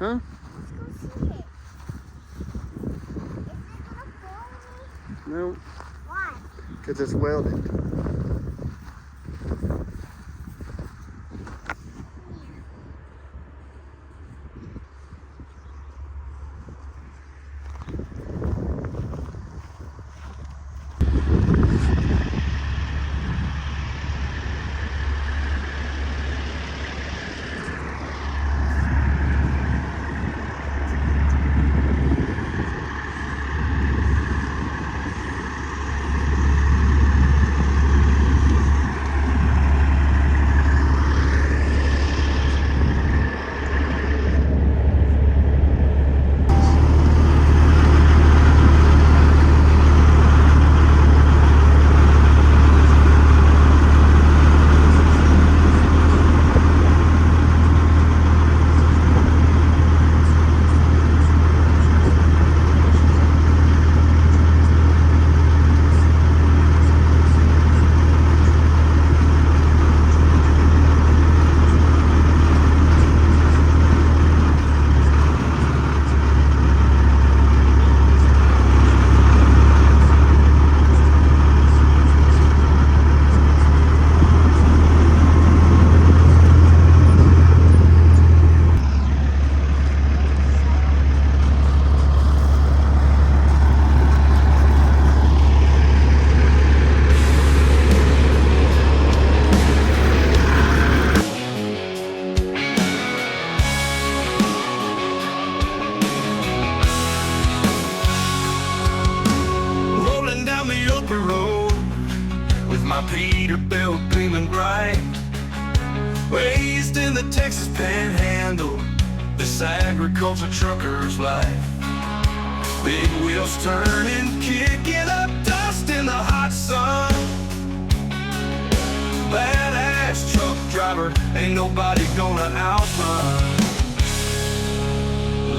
Huh? Let's go see it. Is it gonna fall me? No. Why? Because it's welded. Peterbilt gleaming bright, raised in the Texas Panhandle, this agriculture trucker's life. Big wheels turning, kicking up dust in the hot sun. Badass truck driver, ain't nobody gonna outrun.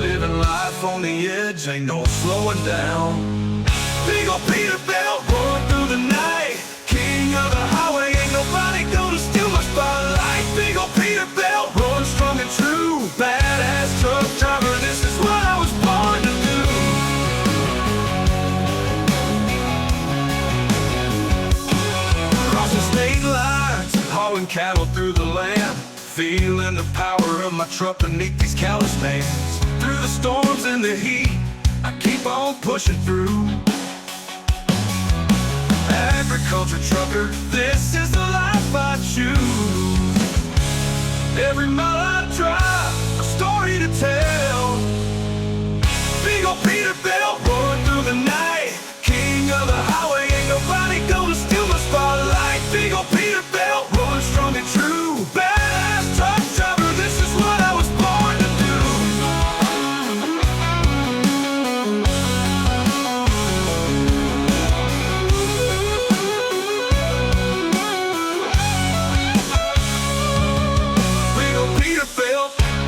Living life on the edge, ain't no slowing down. Big ol' Peterbilt roaring through the night, king of the highway, ain't nobody gonna steal my spotlight. Big ol' Peterbilt, rolling strong and true, badass truck driver, this is what I was born to do. Crossing state lines, hauling cattle through the land, feeling the power of my truck beneath these callous hands. Through the storms and the heat, I keep on pushing through. Agriculture trucker, this is the life I choose. Every mile I drive, a story to tell. Big ol' Peterbilt roaring through the night, king of the highway, ain't nobody gonna steal my spotlight. Big ol' Peterbilt rolling strong and true, badass truck driver, this is what I was born to do.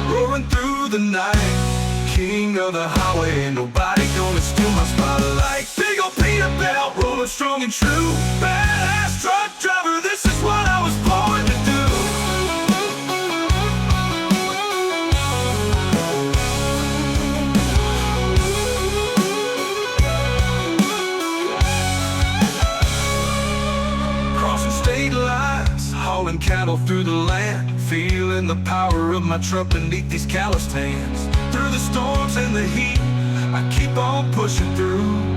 Roaring through the night, king of the highway, ain't nobody gonna steal my spotlight. Big ol' Peterbilt, rolling strong and true, badass truck driver, this is what I was born to do. Crossing state lines, hauling cattle through the land, feeling the power of my truck beneath these calloused hands. Through the storms and the heat, I keep on pushing through.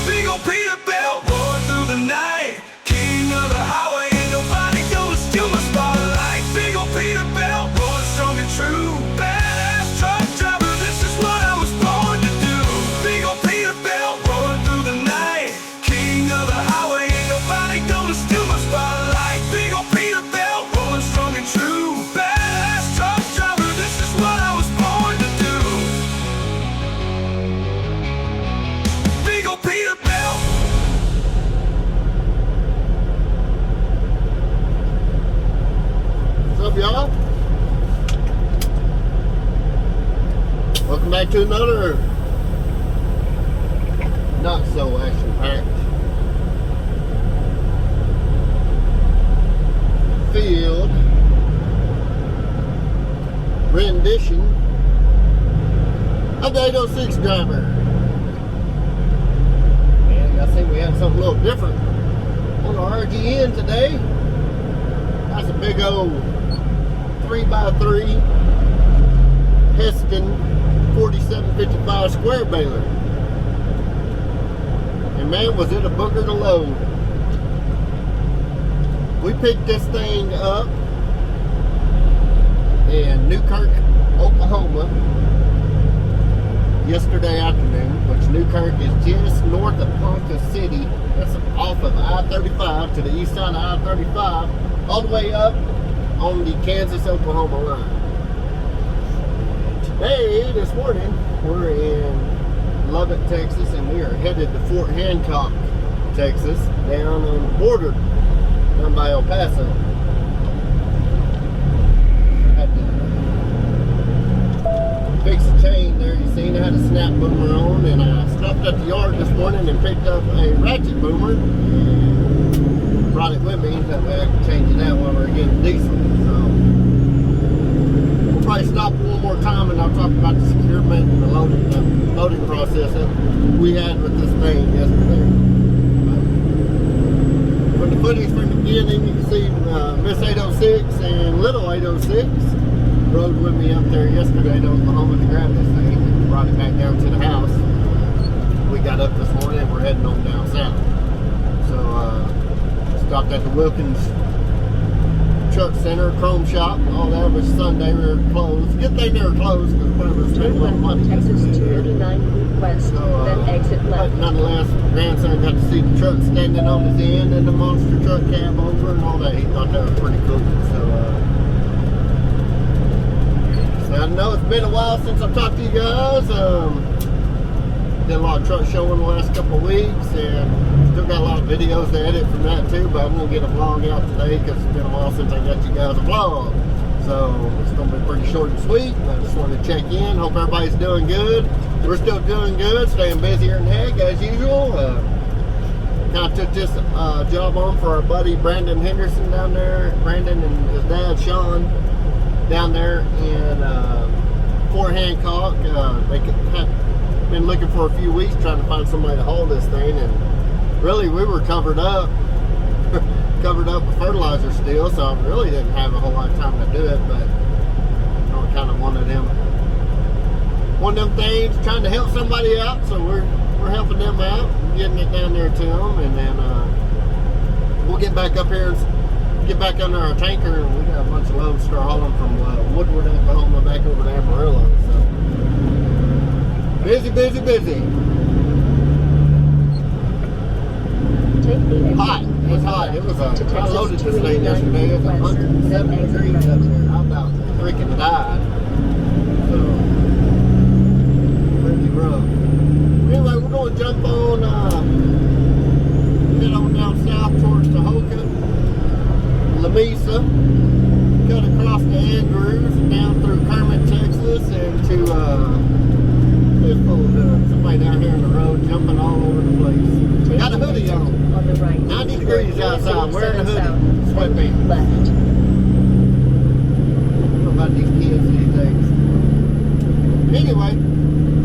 Big ol' Peterbilt roaring through the night, king of the highway, ain't nobody gonna steal my spotlight. Big ol' Peterbilt rolling strong and true, badass truck driver, this is what I was born to do. Big ol' Peterbilt roaring through the night, king of the highway, ain't nobody gonna steal my spotlight. Big ol' Peterbilt rolling strong and true, badass truck driver, this is what I was born to do. Big ol' Peterbilt. What's up, y'all? Welcome back to another not so action-packed field edition of the 806 driver. And I think we have something a little different on our RGN today. That's a big old 3x3 Heston 4755 square baler. And man, was it a booger to load. We picked this thing up in Newkirk, Oklahoma yesterday afternoon, which Newkirk is just north of Ponca City. That's off of I-35 to the east side of I-35, all the way up on the Kansas-Oklahoma line. Today, this morning, we're in Lubbock, Texas, and we are headed to Fort Hancock, Texas, down on the border, down by El Paso. Had to fix a chain there. You seen I had a snap boomer on, and I stopped at the yard this morning and picked up a ratchet boomer and brought it with me. That way I can change it out while we're getting diesel. So we'll probably stop one more time and I'll talk about the securement and the loading process that we had with this thing yesterday. But the footage from the beginning, you can see Miss 806 and Little 806 rode with me up there yesterday to Oklahoma to grab this thing and brought it back down to the house. We got up this morning and we're heading on down south. So stopped at the Wilkins Truck Center, Chrome Shop, all that was Sunday. We were closed. Good thing they were closed because we were spending a lot of money. Texas 289 west, then exit left. But nonetheless, grandson got to see the truck standing on his end and the monster truck cab over and all that. He thought that was pretty cool. So I know it's been a while since I talked to you guys. Did a lot of truck showing the last couple of weeks, and still got a lot of videos to edit from that too, but I'm going to get a vlog out today because it's been a while since I got you guys a vlog. So it's going to be pretty short and sweet. I just wanted to check in. Hope everybody's doing good. We're still doing good, staying busier than heck as usual. Kind of took this job on for our buddy Brandon Henderson down there. Brandon and his dad Shawn down there in Fort Hancock. They have been looking for a few weeks trying to find somebody to haul this thing, and really we were covered up with fertilizer still, so I really didn't have a whole lot of time to do it. But you know, kind of one of them things, trying to help somebody out, so we're helping them out, getting it down there to them, and then we'll get back up here and get back under our tanker, and we got a bunch of loads to start hauling from Woodward, Oklahoma back over to Amarillo. So busy. Hot. It's hot. It was I loaded this thing yesterday. It was 107 degrees up there. I about freaking died. So pretty rough. Anyway, we're going to jump on head on down south towards Tahoka, Lamesa, cut across the Andrews and down through Kermit, Texas, and to somebody down here in the road jumping all over the place. Got a hoodie on. On the right. 90 degrees outside. Wearing a hoodie. Sweatpants. Left. I don't know about these kids these days. Anyway,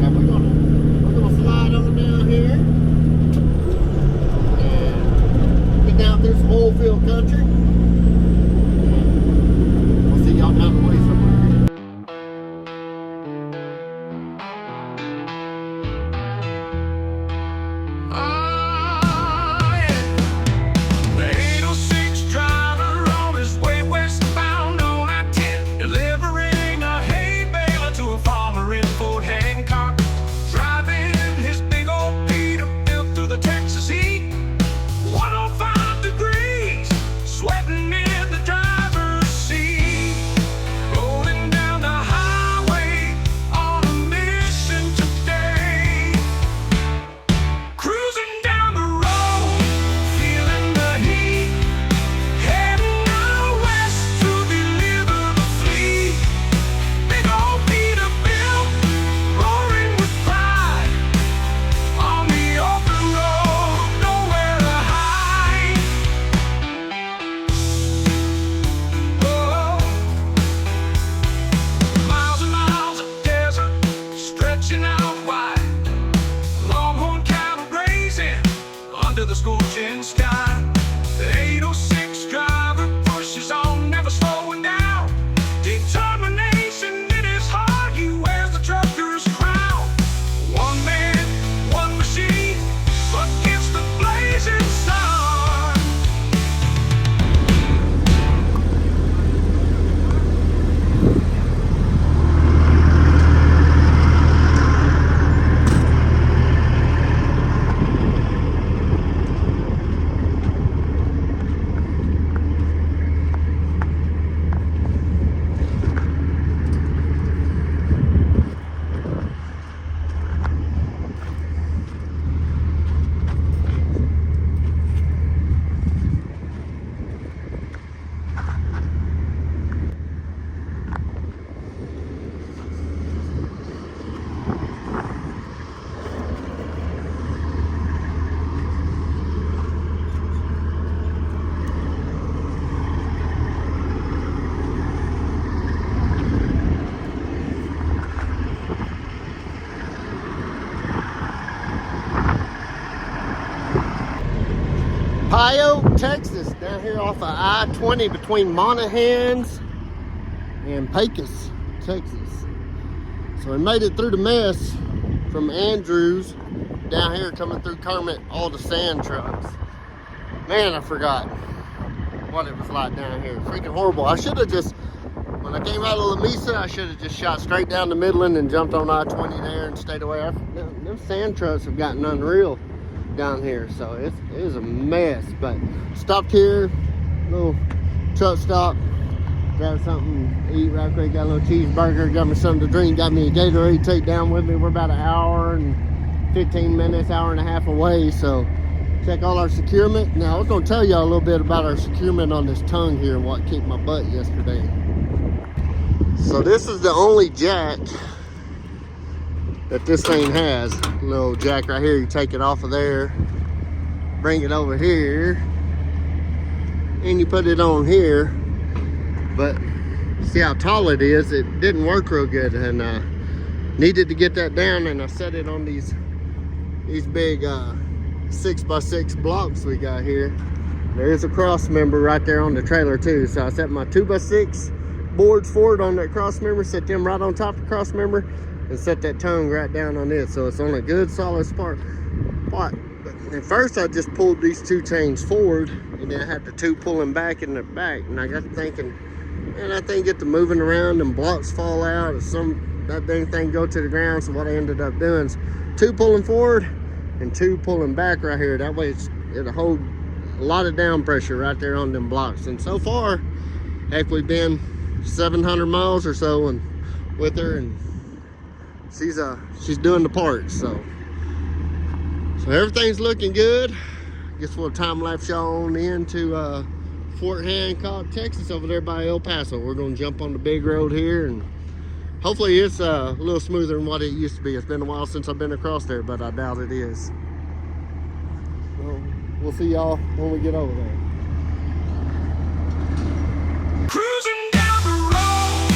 yeah, we're gonna slide on down here and get down through some oil field country. We'll see y'all down the way somewhere. The 806 driver on Hay, Texas, down here off of I-20 between Monahans and Pecos, Texas. So we made it through the mess from Andrews down here coming through Kermit, all the sand trucks. Man, I forgot what it was like down here. Freaking horrible. I should have just, when I came out of La Mesa, I should have just shot straight down to Midland and jumped on I-20 there and stayed away. Them sand trucks have gotten unreal down here, so it is a mess. But stopped here, little truck stop, grabbed something to eat right quick, got a little cheeseburger, got me something to drink, got me a Gatorade to take down with me. We're about an hour and 15 minutes, hour and a half away, so check all our securement. Now I was going to tell y'all a little bit about our securement on this tongue here and what kicked my butt yesterday. So this is the only jack that this thing has. Little jack right here, you take it off of there, bring it over here, and you put it on here. But see how tall it is, it didn't work real good, and needed to get that down, and I set it on these big 6x6 blocks we got here. There is a cross member right there on the trailer too, so I set my 2x6 boards forward on that cross member, set them right on top of the cross member, and set that tongue right down on it, so it's on a good solid spot. But at first I just pulled these two chains forward, and then I had the two pulling back in the back, and I got thinking, man, that thing get to moving around and blocks fall out, or that dang thing go to the ground. So what I ended up doing is two pulling forward and two pulling back right here. That way it'll hold a lot of down pressure right there on them blocks. And so far, heck, we've been 700 miles or so and with her, and she's doing the part. So everything's looking good. Guess we'll time-lapse y'all on into Fort Hancock, Texas, over there by El Paso. We're gonna jump on the big road here, and hopefully it's a little smoother than what it used to be. It's been a while since I've been across there, but I doubt it is. Well, we'll see y'all when we get over there. Cruising down the road,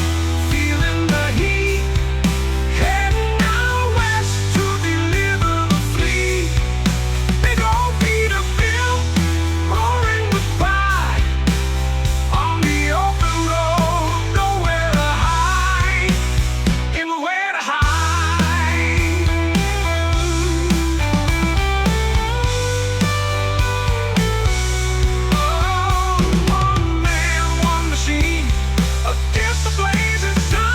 feeling the heat, heading out west to deliver the fleet. Big old Peterbilt, roaring with pride, on the open road, nowhere to hide, anywhere to hide. Oh, one man, one machine, against the blazing sun.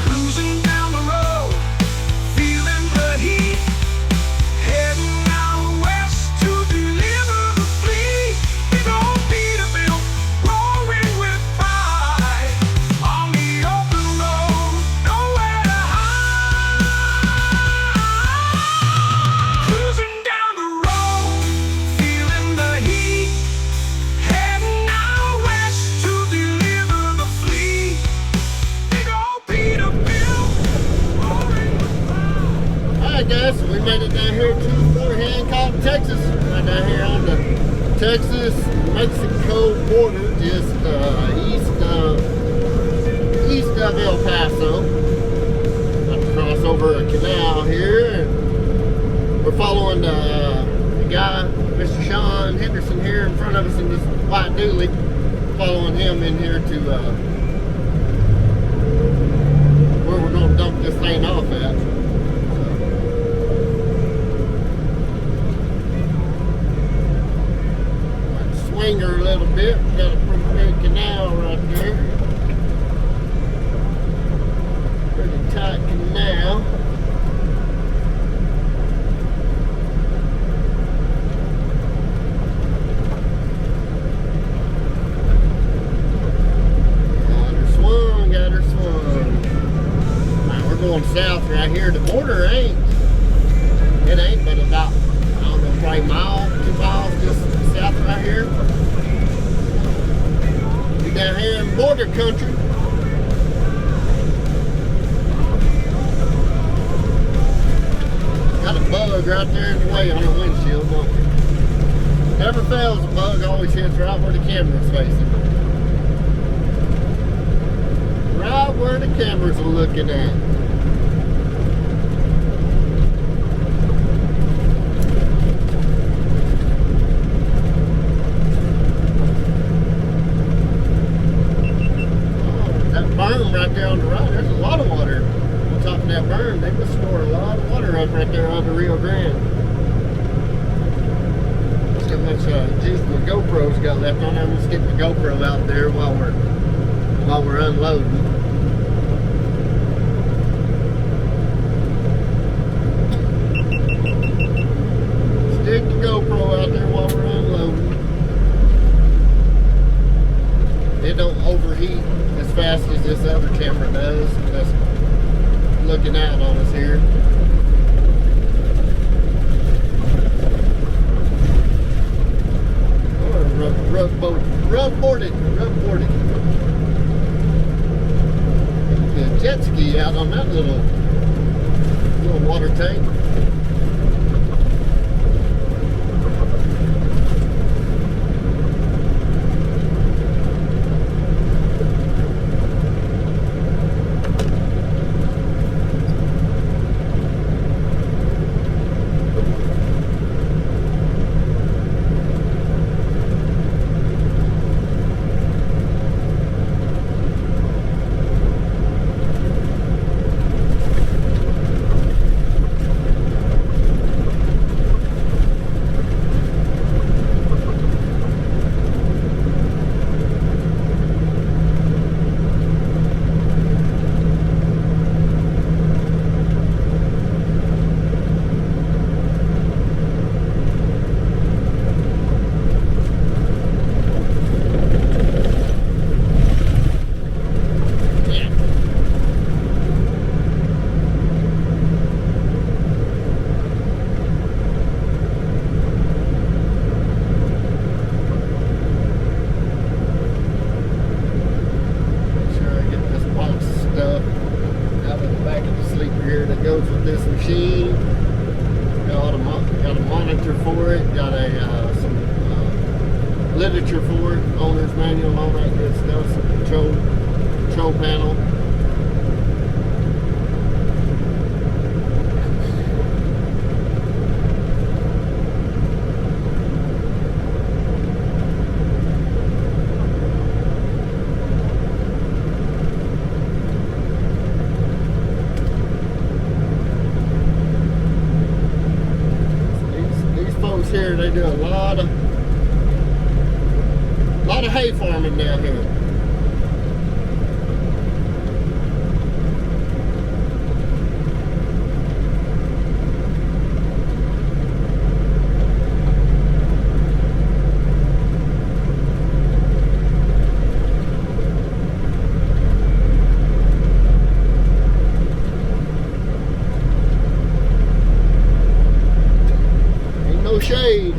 Cruising down the road, feeling the heat, heading out west to deliver the fleet. Big old Peterbilt, roaring with pride, on the open road, nowhere to hide. Cruising down the road, feeling the heat, heading out west to deliver the fleet. Big old Peterbilt, roaring with pride. Alright guys, so we made it down here to Fort Hancock, Texas. Right down here on the Texas-Mexico border, just east of El Paso. About to cross over a canal here. And we're following the guy, Mr. Shawn Henderson, here in front of us in this white dually. Following him in here to where we're going to dump this thing off at. Swing her a little bit. We got a pretty big canal right there. Pretty tight canal. Got her swung. Now we're going south right here. The border ain't but about, I don't know, probably a mile, 2 miles just south right here. We're down here in border country. Got a bug right there in the way on the windshield. Never fails, a bug always hits right where the camera's facing. Right where the cameras are looking at. on the right, there's a lot of water on top of that berm. They must store a lot of water up right there on the Rio Grande. That's how much juice my GoPro's got left on. I'm gonna stick my GoPro out there while we're unloading. Stick the GoPro out there while we're unloading. It don't overheat as fast as this other camera does. That's looking out on us here. Rub boarded. The jet ski out on that little water tank. Literature for it, owner's manual, all that good stuff, some control panel. These folks here, they do a lot of hay farming down here. Ain't no shade.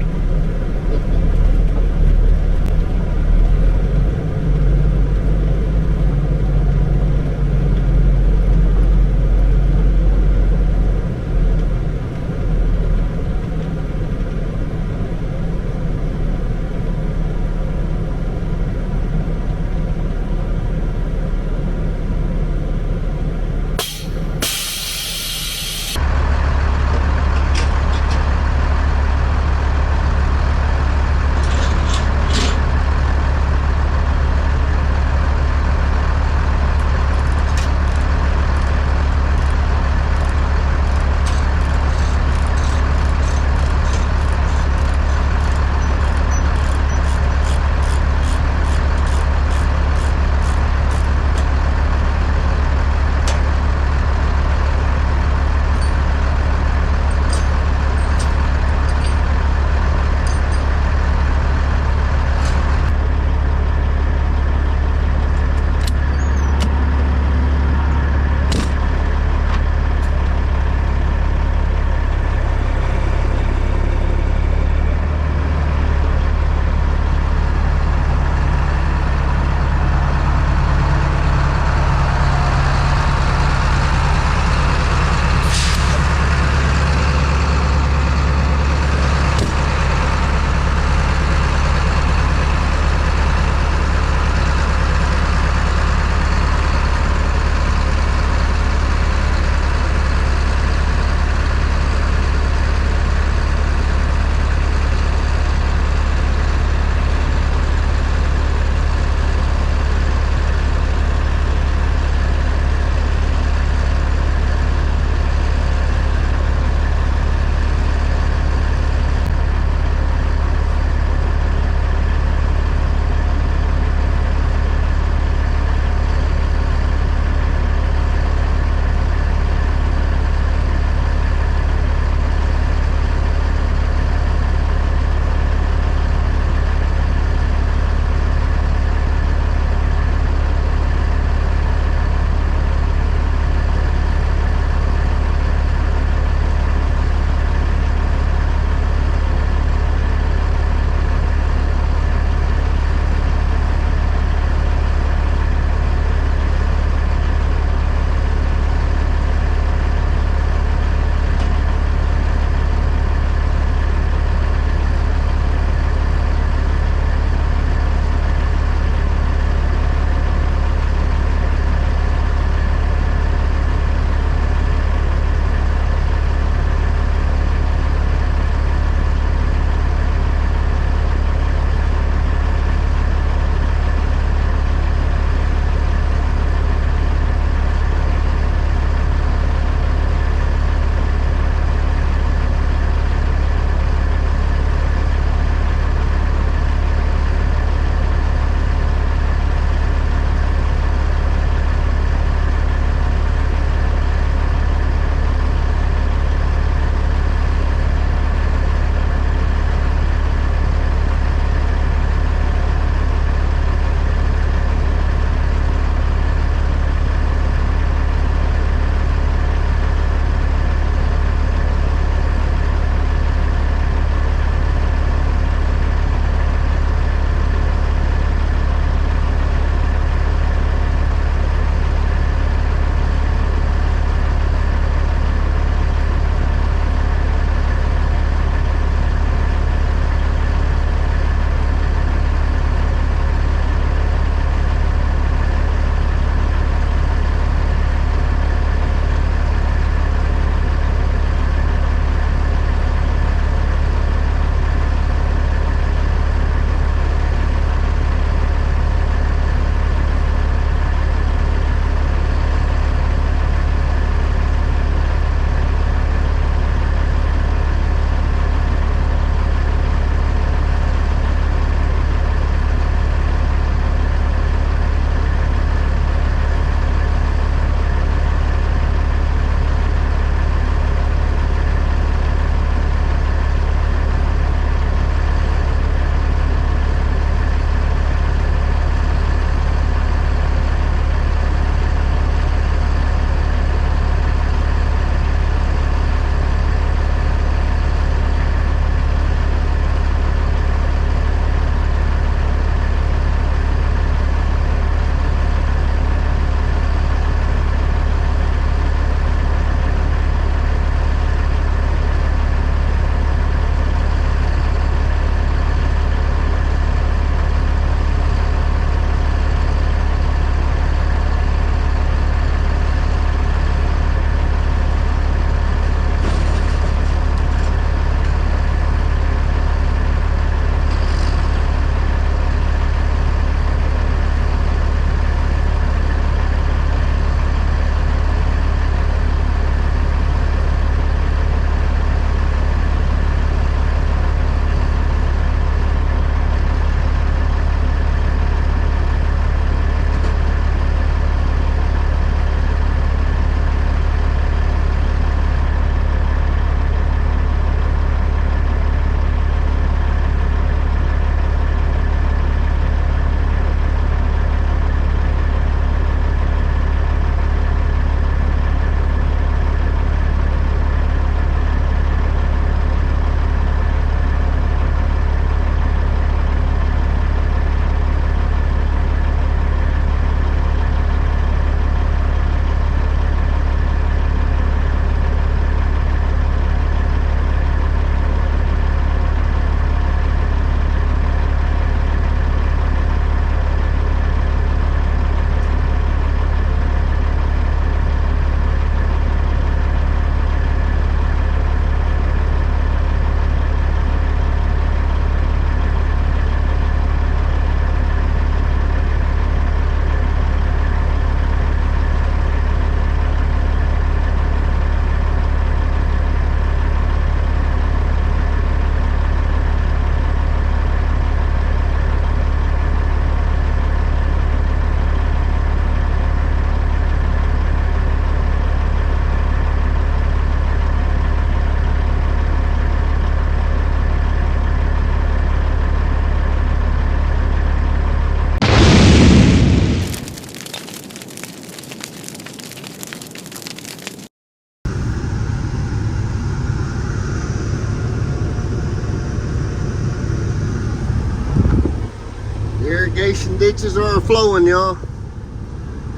Irrigation ditches are flowing, y'all.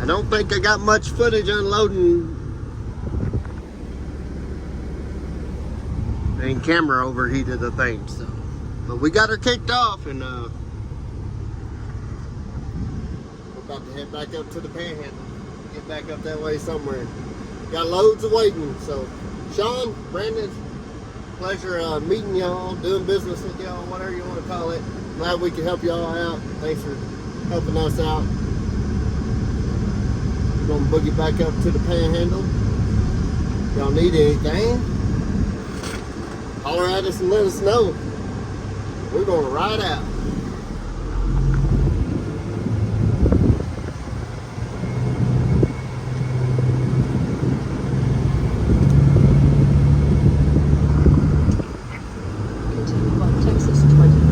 I don't think I got much footage unloading. And camera overheated, I think. So, but we got her kicked off, and we're about to head back up to the Panhandle. Get back up that way somewhere. Got loads of waiting. So, Shawn, Brandon, pleasure meeting y'all, doing business with y'all, whatever you want to call it. Glad we can help y'all out. Thanks for helping us out. Gonna boogie back up to the Panhandle. Y'all need anything? Holler at us and let us know. We're gonna ride out. Continue on Texas 20.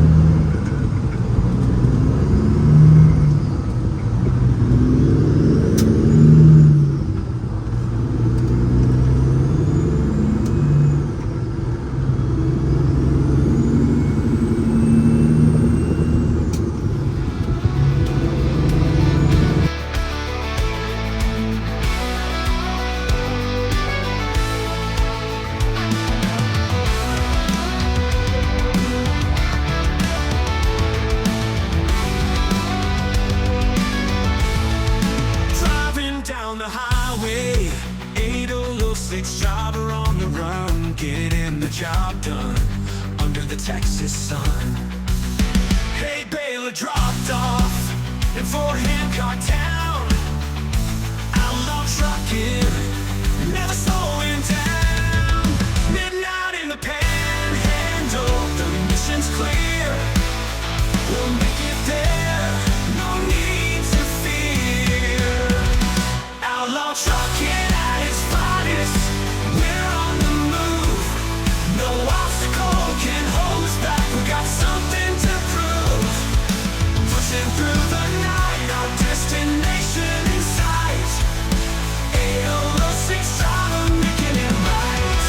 Driving down the highway, 806 driver on the run, getting the job done under the Texas sun. Hay Baler dropped off in Fort Hancock town. Outlaw trucking, never slowing down. Midnight in the Panhandle, the mission's clear. We'll make it there, no need to fear. Outlaw trucking at its finest, we're on the move. No obstacle can hold us back, we got something to prove. Pushing through the night, our destination in sight. 806 driver making it right.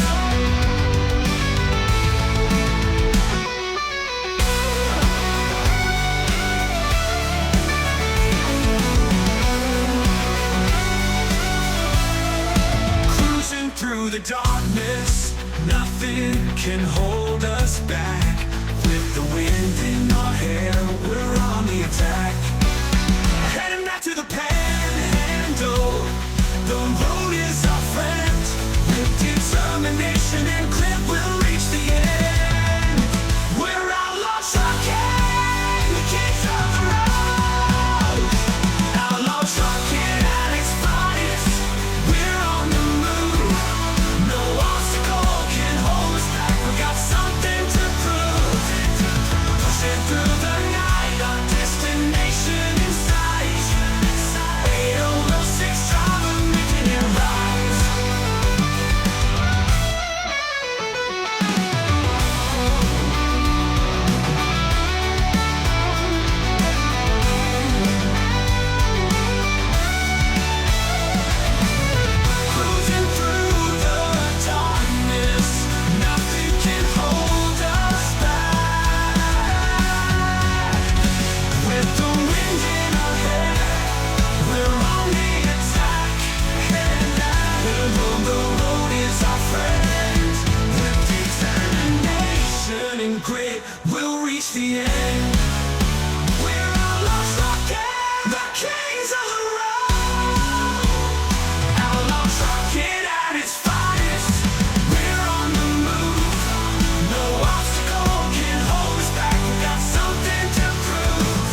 Cruising through the darkness, nothing can hold us back. With the wind in our hair, we're on the attack. Heading back to the Panhandle, the road is our friend. With determination and grip, we'll reach the end. We're outlaw trucking, the kings of the road. Outlaw trucking at its finest, we're on the move. No obstacle can hold us back, we got something to prove. Pushing through the night, our destination in sight. 806 driver making it right. Cruising through the darkness, nothing can hold us back. With the wind in our hair, we're on the attack. And the road is our friend. With determination and grit, we'll reach the end. We're outlaw trucking, the kings of the road. Outlaw trucking at its finest, we're on the move. No obstacle can hold us back, we got something to prove.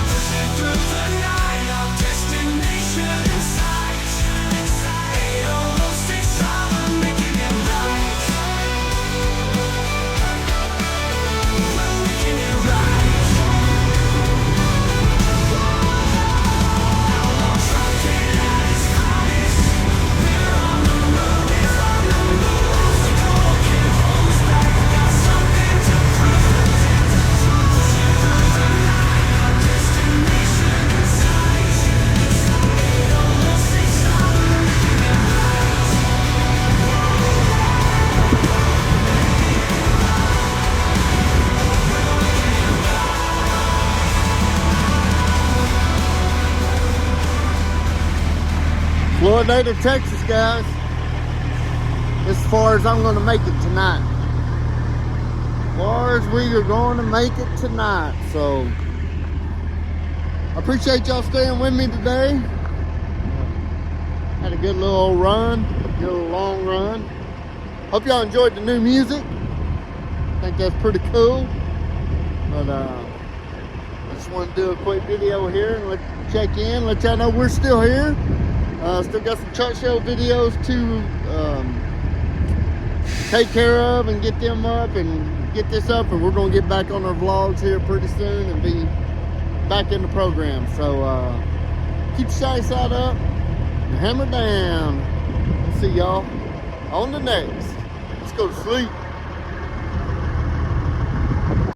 Pushing through the night, our destination in sight. 806 driver making it right. We're making it right. Florida, Texas, guys. As far as I'm going to make it tonight. As far as we are going to make it tonight. So, I appreciate y'all staying with me today. Had a good little run, a good little long run. Hope y'all enjoyed the new music. I think that's pretty cool. But I just want to do a quick video here and check in, let y'all know we're still here. Still got some truck show videos to take care of and get them up and get this up, and we're going to get back on our vlogs here pretty soon and be back in the program. So keep your shiny side up and hammer down. We'll see y'all on the next. Let's go to sleep.